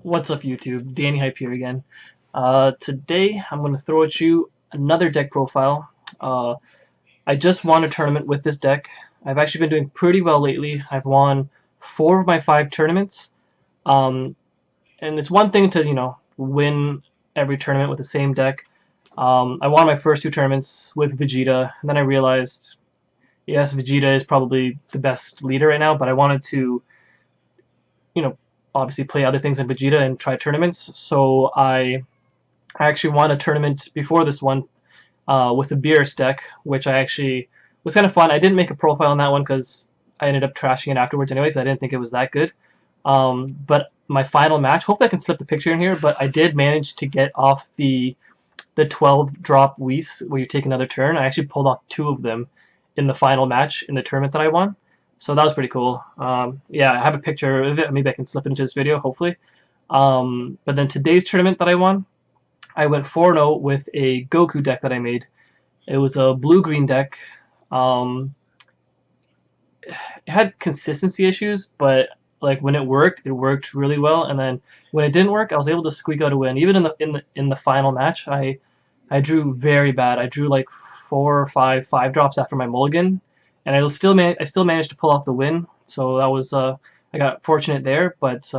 What's up YouTube, Danny Hype here again. Today I'm going to throw at you another deck profile. I just won a tournament with this deck. I've actually been doing pretty well lately. I've won 4 of my 5 tournaments. And it's one thing to, win every tournament with the same deck. I won my first 2 tournaments with Vegeta, and then I realized, yes, Vegeta is probably the best leader right now, but I wanted to, obviously play other things in Vegeta and try tournaments. So I actually won a tournament before this one with the Beerus deck, which I actually was kind of fun. I didn't make a profile on that one because I ended up trashing it afterwards anyways. I didn't think it was that good. But my final match, hopefully I can slip the picture in here, but I did manage to get off the 12 drop Whis where you take another turn. I actually pulled off 2 of them in the final match in the tournament that I won. So that was pretty cool. Yeah, I have a picture of it. Maybe I can slip it into this video, hopefully. But then today's tournament that I won, I went 4-0 with a Goku deck that I made. It was a blue-green deck. It had consistency issues, but like when it worked really well. And then when it didn't work, I was able to squeak out a win. Even in the final match, I drew very bad. I drew like 4 or 5 drops after my mulligan. And I still managed to pull off the win, so that was I got fortunate there. But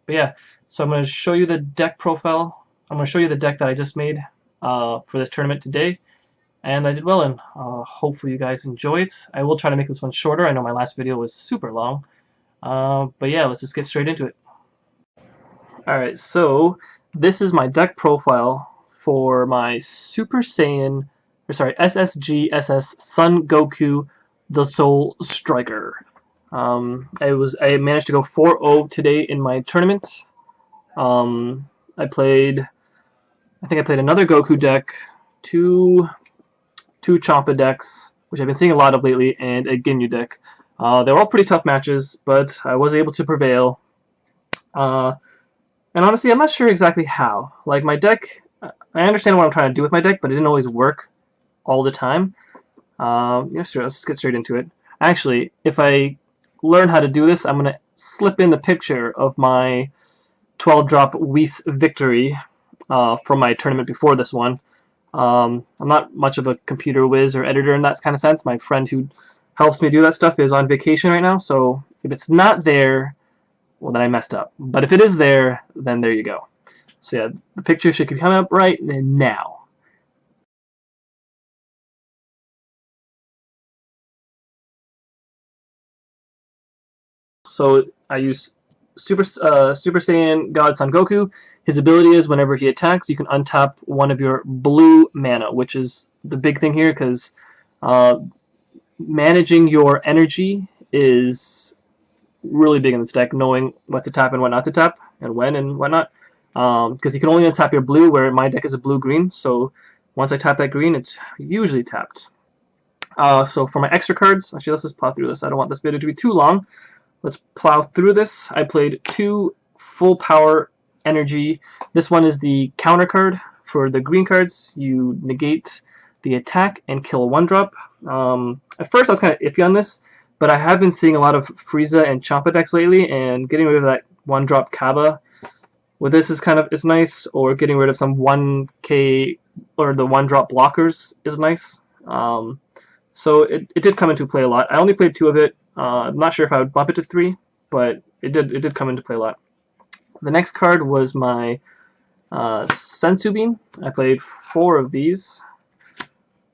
yeah, so I'm going to show you the deck profile. I'm going to show you the deck that I just made for this tournament today, and I did well in. Hopefully you guys enjoy it. I will try to make this one shorter. I know my last video was super long, but yeah, let's just get straight into it. All right, so this is my deck profile for my Super Saiyan, or sorry, SSG SS Son Goku, the Soul Striker. I managed to go 4-0 today in my tournament. I think I played another Goku deck, two Champa decks, which I've been seeing a lot of lately, and a Ginyu deck. They were all pretty tough matches, but I was able to prevail. And honestly, I'm not sure exactly how. Like my deck, I understand what I'm trying to do with my deck, but it didn't always work all the time. Yes, sir, let's get straight into it. Actually, if I learn how to do this, I'm going to slip in the picture of my 12-drop Whis victory from my tournament before this one. I'm not much of a computer whiz or editor in that kind of sense. My friend who helps me do that stuff is on vacation right now, so if it's not there, well, then I messed up. But if it is there, then there you go. So yeah, the picture should be coming up right now. So I use Super Saiyan God Son Goku. His ability is whenever he attacks, you can untap one of your blue mana, which is the big thing here because managing your energy is really big in this deck, knowing what to tap and what not to tap, and when and whatnot. Because you can only untap your blue, where my deck is a blue-green, so once I tap that green, it's usually tapped. So for my extra cards, actually let's just plow through this. I don't want this video to be too long. Let's plow through this. I played 2 full power energy. This one is the counter card. For the green cards, you negate the attack and kill a 1-drop. At first I was kind of iffy on this, but I have been seeing a lot of Frieza and Champa decks lately, and getting rid of that 1-drop Kaba with this is nice, or getting rid of some 1k or the 1-drop blockers is nice. So it did come into play a lot. I only played 2 of it. I'm not sure if I would bump it to 3, but it did come into play a lot. The next card was my Senzu Bean. I played 4 of these,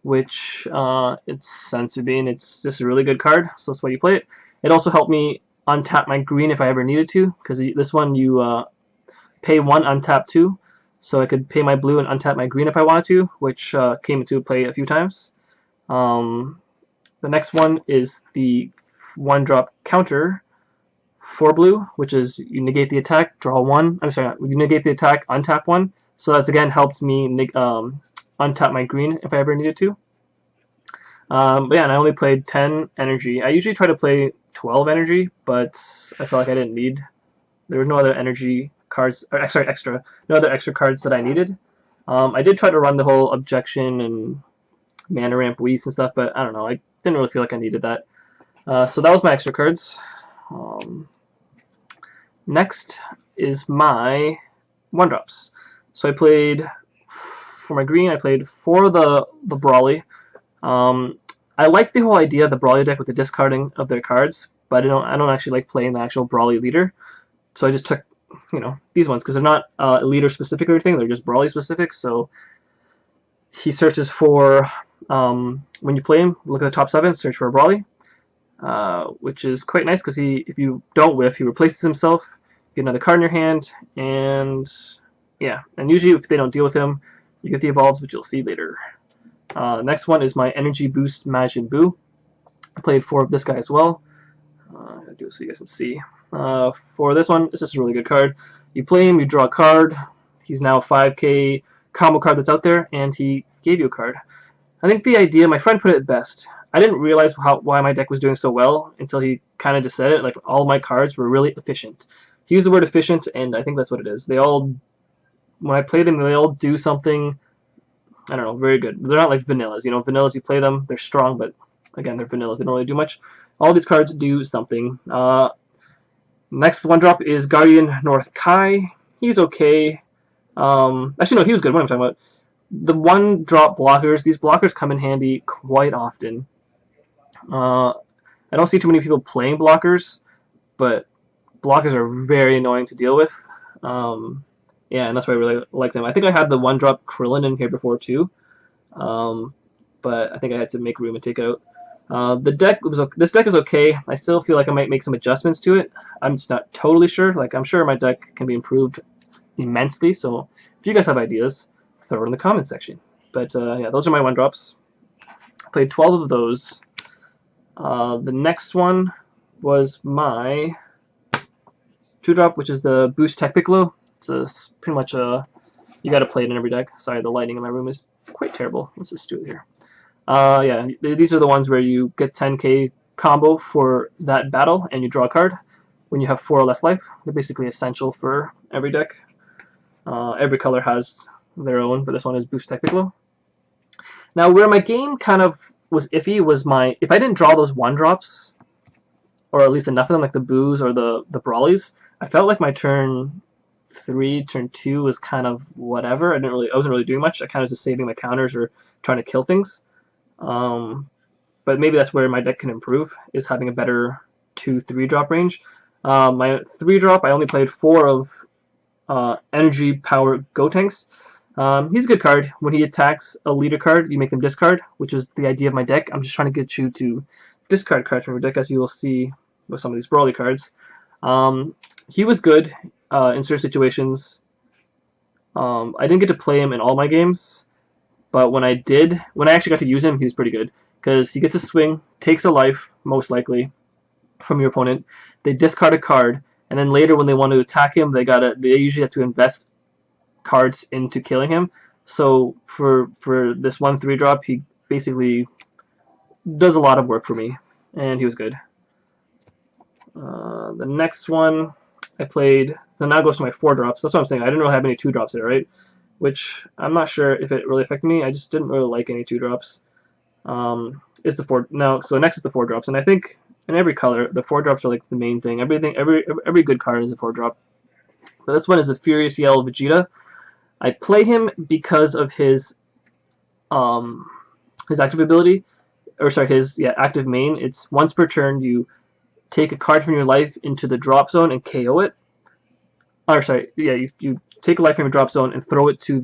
which it's Senzu Bean. It's just a really good card, so that's why you play it. It also helped me untap my green if I ever needed to, because this one you pay 1, untap 2, so I could pay my blue and untap my green if I wanted to, which came into play a few times. The next one is the 1-drop counter for blue, which is you negate the attack, draw 1. I'm sorry, you negate the attack, untap 1. So that's again helped me untap my green if I ever needed to. But yeah, and I only played 10 energy. I usually try to play 12 energy, but I felt like I didn't need. There were no other energy cards, or sorry, no other extra cards that I needed. I did try to run the whole Objection and Mana Ramp Whis and stuff, but I don't know, I didn't really feel like I needed that. So that was my extra cards. Next is my 1-drops. So I played, for my green, I played 4 of the Brawly. I like the whole idea of the Brawly deck with the discarding of their cards, but I don't actually like playing the actual Brawly leader. So I just took, these ones, because they're not leader specific or anything, they're just Brawly specific. So he searches for, when you play him, look at the top 7, search for a Brawly, which is quite nice, because if you don't whiff, he replaces himself, get another card in your hand, and yeah, and usually if they don't deal with him, you get the evolves, which you'll see later. Next one is my Energy Boost Majin Buu. I played 4 of this guy as well. I'll do it so you guys can see. For this one, it's just a really good card. You play him, you draw a card. He's now a 5k combo card that's out there, and he gave you a card. I think the idea, my friend put it best. I didn't realize why my deck was doing so well until he kind of just said it. Like, all my cards were really efficient. He used the word efficient, and I think that's what it is. They all, when I play them, they all do something, I don't know, very good. They're not like vanillas. Vanillas, you play them, they're strong, but again, they're vanillas. They don't really do much. All these cards do something. Next 1-drop is Guardian North Kai. He's okay. Actually, no, he was good. What am I talking about? The 1-drop blockers. These blockers come in handy quite often. I don't see too many people playing blockers, but blockers are very annoying to deal with. Yeah, and that's why I really like them. I think I had the 1-drop Krillin in here before too, but I think I had to make room and take it out. This deck is okay. I still feel like I might make some adjustments to it. I'm just not totally sure. Like, I'm sure my deck can be improved immensely. So if you guys have ideas, throw it in the comments section. But yeah, those are my 1-drops. I played 12 of those. The next one was my 2-drop, which is the Boost Tech Piccolo. It's pretty much you got to play it in every deck. Sorry, the lighting in my room is quite terrible. Let's just do it here. Yeah, these are the ones where you get 10k combo for that battle, and you draw a card when you have 4 or less life. They're basically essential for every deck. Every color has their own, but this one is Boost Tech Piccolo. Now, where my game kind of was iffy was if I didn't draw those 1-drops, or at least enough of them, like the Boos or the Brawlies, I felt like my turn 3, turn 2 was kind of whatever. I wasn't really doing much. I kind of was just saving my counters or trying to kill things. But maybe that's where my deck can improve, is having a better 2-3 drop range. My 3-drop, I only played 4 of Energy Power Gotenks. He's a good card. When he attacks a leader card, you make them discard, which is the idea of my deck. I'm just trying to get you to discard cards from your deck, as you will see with some of these Brawly cards. He was good in certain situations. I didn't get to play him in all my games, but when I actually got to use him, he was pretty good, because he gets a swing, takes a life, most likely, from your opponent. They discard a card, and then later when they want to attack him, they usually have to invest cards into killing him. So for this 1 3-drop, he basically does a lot of work for me, and he was good. The next one I played, so now it goes to my 4-drops. That's what I'm saying. I didn't really have any 2-drops there, right? Which I'm not sure if it really affected me. I just didn't really like any 2-drops. Is the 4 now? So next is the 4-drops, and I think in every color the 4-drops are like the main thing. Every good card is a 4-drop. But this one is a Furious Yell Vegeta. I play him because of his active ability, or sorry, his active main. It's once per turn you take a card from your life into the drop zone and KO it. Or sorry, yeah, you take a life from your drop zone and throw it to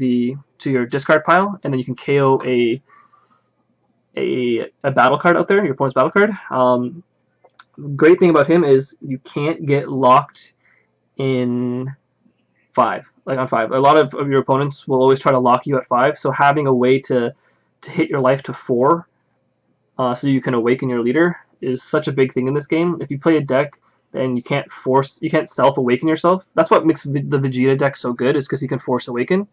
your discard pile, and then you can KO a battle card out there, your opponent's battle card. Great thing about him is you can't get locked in 5, like on 5. A lot of your opponents will always try to lock you at 5, so having a way to hit your life to 4 so you can awaken your leader is such a big thing in this game. If you play a deck and you can't self-awaken yourself, that's what makes the Vegeta deck so good, is because he can force awaken.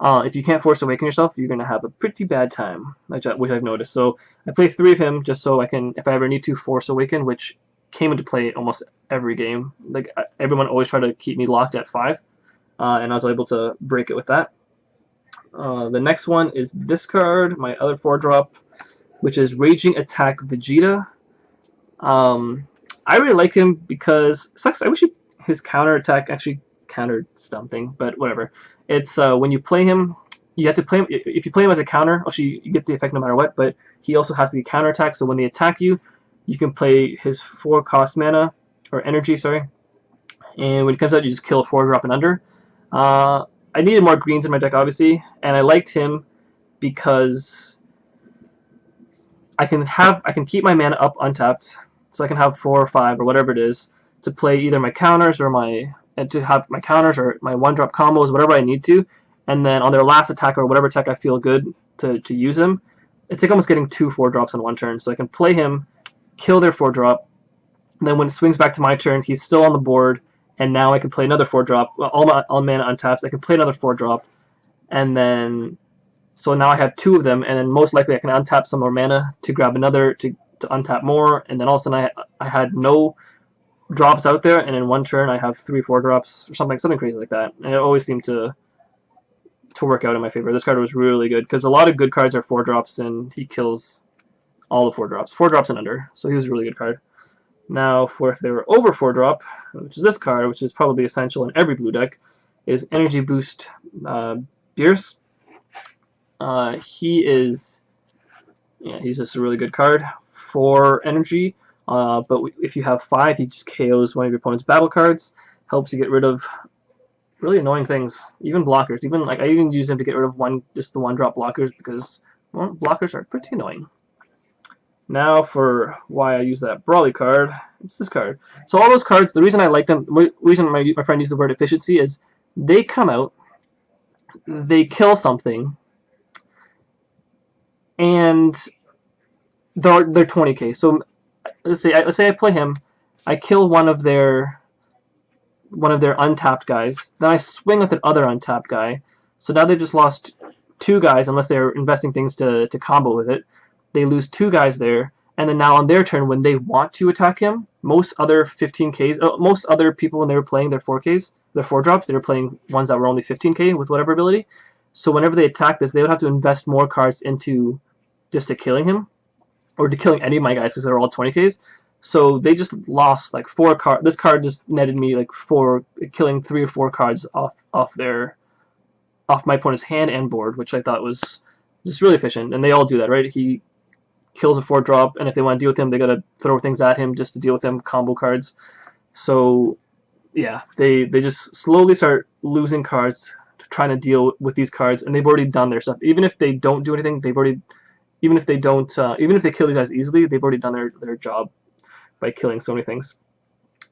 If you can't force awaken yourself, you're going to have a pretty bad time, which I've noticed. So I play 3 of him just so I can, if I ever need to, force awaken, which came into play almost every game. Like, everyone always tried to keep me locked at 5, and I was able to break it with that. The next one is this card, my other 4-drop, which is Raging Attack Vegeta. I really like him because, sucks, I wish his counter attack actually countered something, but whatever. It's when you play him, you have to play him. If you play him as a counter, actually you get the effect no matter what. But he also has the counter attack, so when they attack you, you can play his 4-cost mana or energy, sorry. And when he comes out, you just kill a 4-drop and under. I needed more greens in my deck, obviously, and I liked him because I can keep my mana up untapped, so I can have 4 or 5 or whatever it is to play either my counters or my 1-drop combos, whatever I need to, and then on their last attack or whatever attack I feel good to use him, it's like almost getting 2 4-drops in one turn. So I can play him, kill their 4-drop, and then when it swings back to my turn, he's still on the board, and now I can play another 4-drop. All mana untaps. I can play another 4-drop, and then so now I have 2 of them, and then most likely I can untap some more mana to grab another to untap more, and then all of a sudden I had no drops out there, and in one turn I have 3 4-drops or something crazy like that, and it always seemed to work out in my favor. This card was really good because a lot of good cards are 4-drops, and he kills all the 4-drops, 4-drops and under. So he was a really good card. Now, for if they were over 4-drop, which is this card, which is probably essential in every blue deck, is Energy Boost Beerus. He's just a really good card for energy. But if you have 5, he just KOs one of your opponent's battle cards. Helps you get rid of really annoying things, even blockers. Even like I even use him to get rid of just the 1-drop blockers because blockers are pretty annoying. Now for why I use that Brawly card, it's this card. So all those cards, the reason I like them, the reason my friend used the word efficiency is they come out, they kill something, and they're 20k. So let's say I play him, I kill one of their untapped guys, then I swing at that other untapped guy. So now they've just lost 2 guys unless they're investing things to combo with it. They lose 2 guys there, and then now on their turn, when they want to attack him, most other 15ks, most other people when they were playing their 4ks, their 4-drops, they were playing ones that were only 15k with whatever ability. So whenever they attack this, they would have to invest more cards into just to killing him, or to killing any of my guys because they're all 20ks. So they just lost like 4 cards. This card just netted me like killing 3 or 4 cards off my opponent's hand and board, which I thought was just really efficient. And they all do that, right? He kills a 4-drop, and if they want to deal with him, they gotta throw things at him just to deal with him, combo cards. So yeah, they just slowly start losing cards, trying to deal with these cards, and they've already done their stuff. Even if they don't do anything, even if they kill these guys easily, they've already done their job by killing so many things.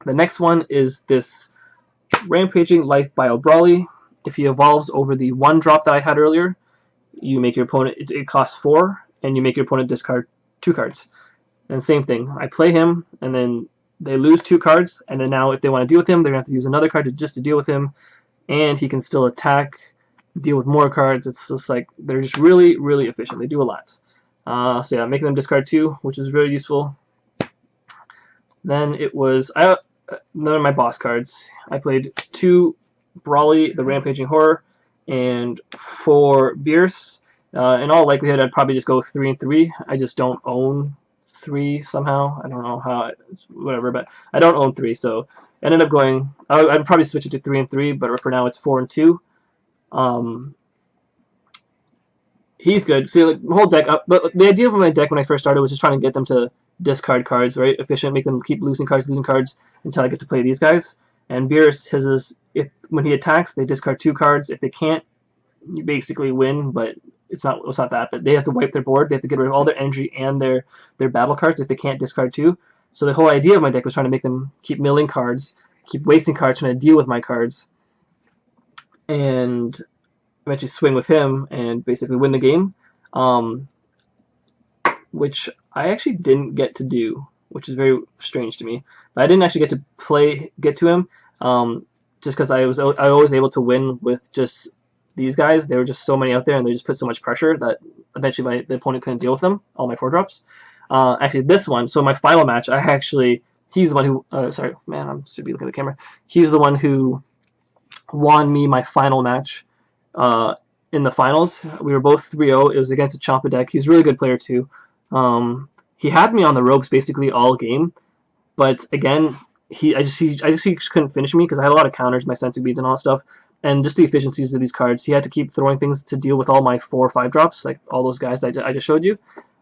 The next one is this Rampaging Life Bio Brawly. If he evolves over the 1-drop that I had earlier, you make your opponent, it costs 4, and you make your opponent discard 2 cards. And same thing, I play him, and then they lose 2 cards, and then now if they want to deal with him, they're going to have to use another card just to deal with him, and he can still attack, deal with more cards. It's just like, they're just really, really efficient. They do a lot. So yeah, making them discard 2, which is very useful. Then it was, none of my boss cards. I played 2 Brawly, the Rampaging Horror, and 4 Beerus. In all likelihood, I'd probably just go 3 and 3. I just don't own 3 somehow. I don't know how, whatever, but I don't own 3, so I ended up going, I'd probably switch it to 3 and 3, but for now it's 4 and 2. He's good. See, like, the whole deck, but the idea of my deck when I first started was just trying to get them to discard cards, right? Efficient, make them keep losing cards until I get to play these guys. And Beerus, his is, when he attacks, they discard 2 cards. If they can't, you basically win, but it's not that. But they have to wipe their board. They have to get rid of all their energy and their battle cards if they can't discard 2. So the whole idea of my deck was trying to make them keep milling cards, keep wasting cards, trying to deal with my cards, and eventually swing with him and basically win the game, which I actually didn't get to do, which is very strange to me. But I didn't actually get to him, just because I was always able to win with just these guys. There were just so many out there, and they just put so much pressure that eventually the opponent couldn't deal with them, all my 4-drops. Actually, this one, so my final match, he's the one who, sorry, man, I'm should be looking at the camera. He's the one who won me my final match in the finals. We were both 3-0. It was against a Champa deck. He's a really good player too. He had me on the ropes basically all game, but again, I just he couldn't finish me because I had a lot of counters, my Senzu Beans and all that stuff, and just the efficiencies of these cards. He had to keep throwing things to deal with all my 4 or 5 drops, like all those guys that I just showed you.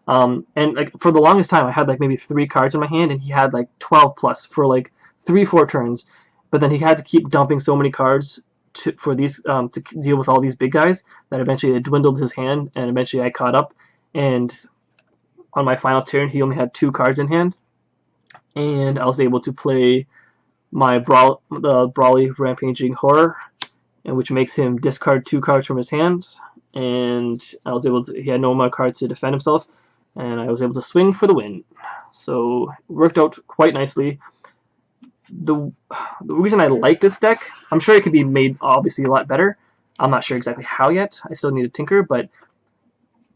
And like for the longest time, I had like maybe 3 cards in my hand, and he had like 12 plus for like 3-4 turns. But then he had to keep dumping so many cards for these to deal with all these big guys that eventually it dwindled his hand, and eventually I caught up. And on my final turn, he only had 2 cards in hand, and I was able to play my Brawly Rampaging Horror, and which makes him discard 2 cards from his hand. And I was able to. He had no more cards to defend himself, and I was able to swing for the win. So it worked out quite nicely. The reason I like this deck, I'm sure it could be made obviously a lot better. I'm not sure exactly how yet. I still need to tinker, but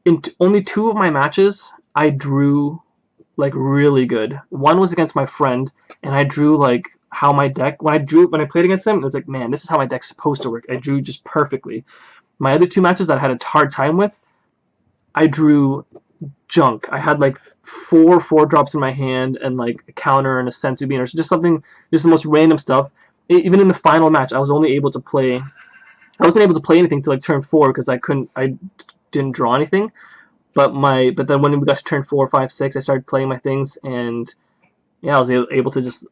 in only 2 of my matches, I drew like really good. One was against my friend, and I drew like how my deck, when I played against him, it was like, man, this is how my deck's supposed to work. I drew just perfectly. My other 2 matches that I had a hard time with, I drew junk. I had like 4 drops in my hand and like a counter and a Senzu Bean or just something, just the most random stuff. Even in the final match, I wasn't able to play anything till like turn 4 because I didn't draw anything. But then when we got to turn 4, 5, 6, I started playing my things, and yeah, I was able to just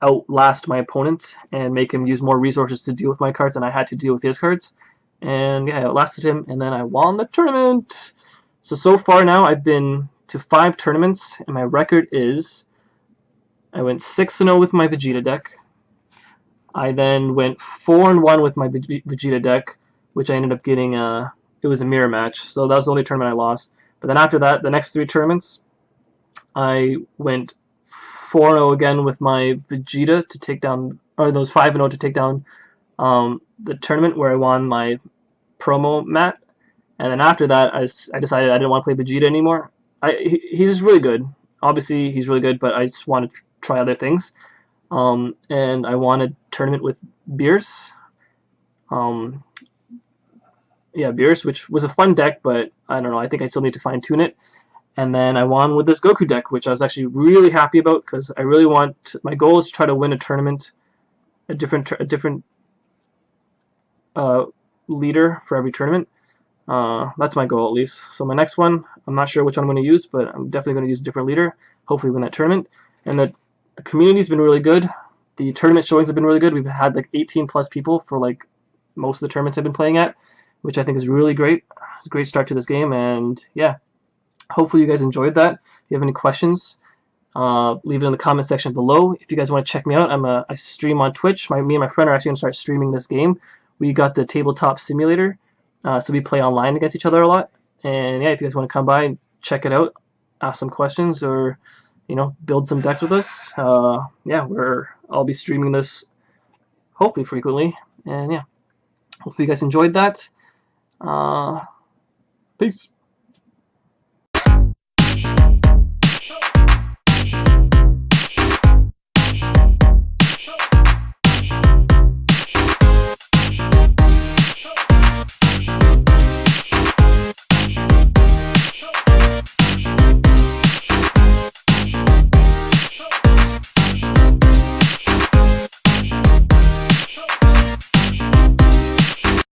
outlast my opponent and make him use more resources to deal with my cards than I had to deal with his cards. And yeah, I outlasted him, and then I won the tournament. So far now, I've been to 5 tournaments, and my record is I went 6-0 with my Vegeta deck. I then went 4-1 with my Vegeta deck, which I ended up getting it was a mirror match, so that was the only tournament I lost. But then after that, the next 3 tournaments, I went 4-0 again with my Vegeta to take down, or those 5-0 to take down the tournament where I won my promo mat. And then after that, I decided I didn't want to play Vegeta anymore. He's just really good. Obviously, he's really good, but I just want to try other things. And I won a tournament with Beerus. Yeah, Beerus, which was a fun deck, but I don't know. I think I still need to fine-tune it. And then I won with this Goku deck, which I was actually really happy about because I really want. My goal is to try to win a tournament, a different leader for every tournament. That's my goal at least. So my next one, I'm not sure which one I'm going to use, but I'm definitely going to use a different leader. Hopefully win that tournament. And the community's been really good. The tournament showings have been really good. We've had like 18 plus people for like most of the tournaments I've been playing at, which I think is really great. It's a great start to this game, and yeah, hopefully you guys enjoyed that. If you have any questions, leave it in the comment section below. If you guys want to check me out, I stream on Twitch. Me and my friend are actually going to start streaming this game. We got the tabletop simulator, so we play online against each other a lot. And yeah, if you guys want to come by and check it out, ask some questions, or build some decks with us, yeah, I'll be streaming this hopefully frequently. And yeah, hopefully you guys enjoyed that. Peace.